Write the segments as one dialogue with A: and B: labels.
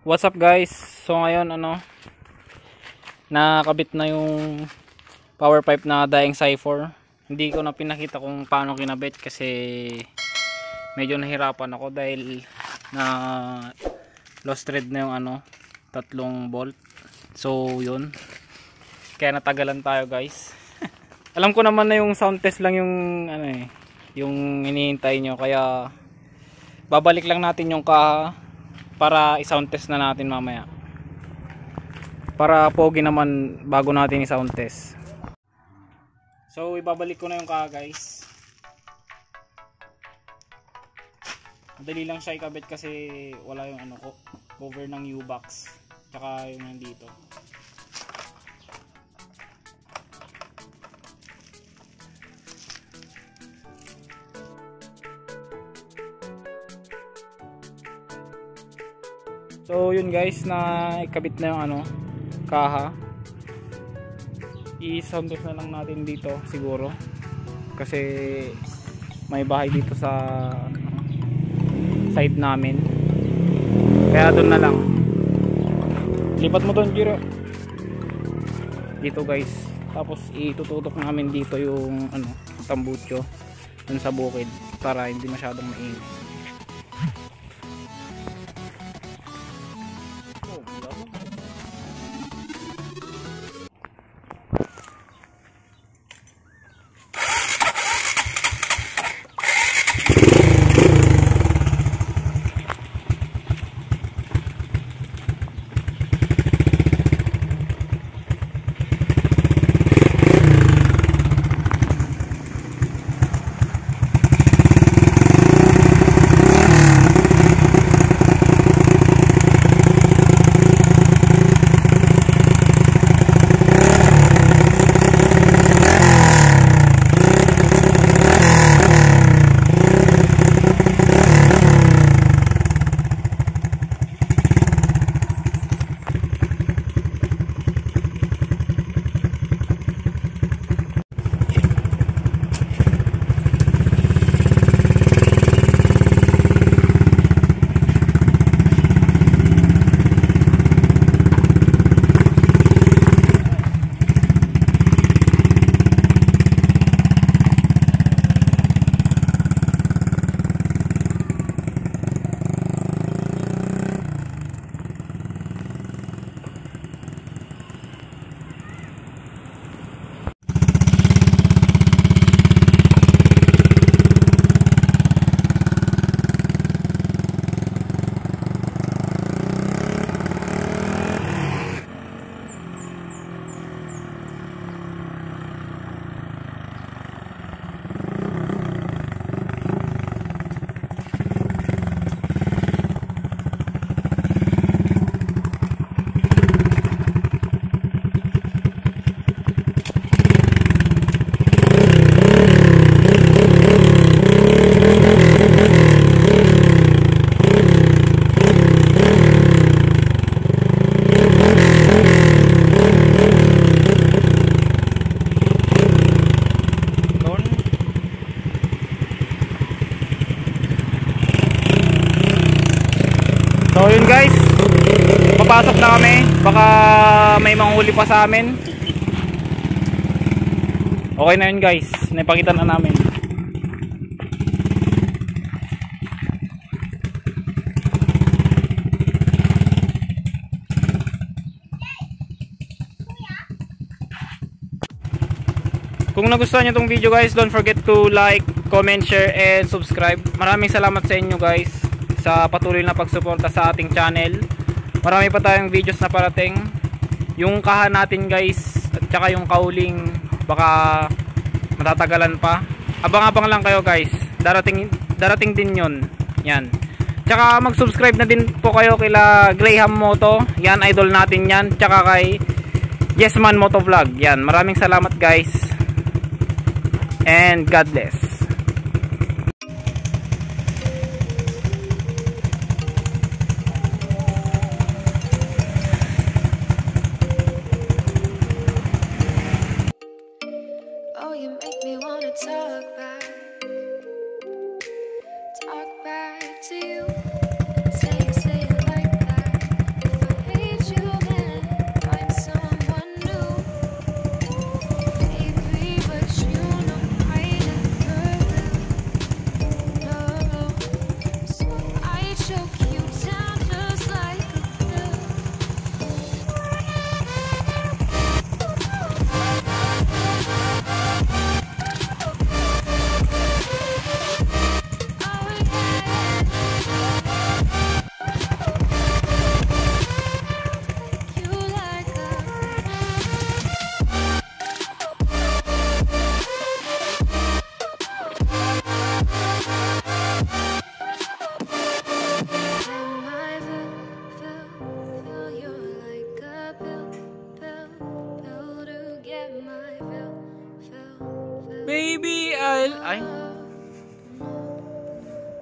A: What's up guys? So ngayon nakabit na yung power pipe na Daeng Cypher. Hindi ko na pinakita kung paano kinabit kasi medyo nahirapan ako dahil na lost thread na yung tatlong bolt. So yun. Kaya natagalan tayo guys. Alam ko naman na yung sound test lang yung yung hinihintay nyo, kaya babalik lang natin yung kaha para i-sound test na natin mamaya. Para pogi naman bago natin i-sound test. So ibabalik ko na yung kaha guys. Madali lang siya ikabit kasi wala yung cover ng U-box. Tsaka yung nandito. So yun guys, na ikabit na yung kaha. I-sound test na lang natin dito siguro. Kasi may bahay dito sa side namin. Kaya doon na lang. Lipat mo doon, Jiro. Dito guys. Tapos itututok namin dito yung tambutso dun sa bukid para hindi masyadong mainit. So yun guys, papasok na kami, baka may manghuli pa sa amin. Okay na yun guys, naipakita na namin. Kung nagustuhan nyo itong video guys, don't forget to like, comment, share, and subscribe. Maraming salamat sa inyo guys sa patuloy na pagsuporta sa ating channel. Marami pa tayong videos na parating. Yung kaha natin guys at saka yung kauling baka matatagalan pa. Abang-abang lang kayo guys. Darating din yun. Yan. Tsaka mag-subscribe na din po kayo kila Graham Moto. Yan, idol natin yan. Tsaka kay Yesman Moto Vlog. Yan. Maraming salamat guys. And God bless.
B: Oh, you make me wanna talk back to you. Say it like that.
A: Ay.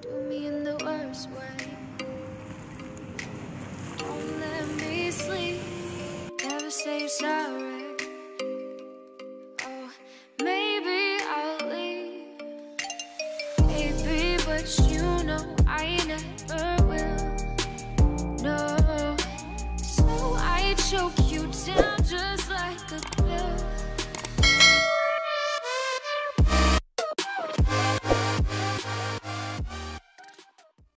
B: Do me in the worst way. Don't let me sleep. Never say sorry. Oh, maybe I'll leave. Maybe, but you know I never will. No, so I choke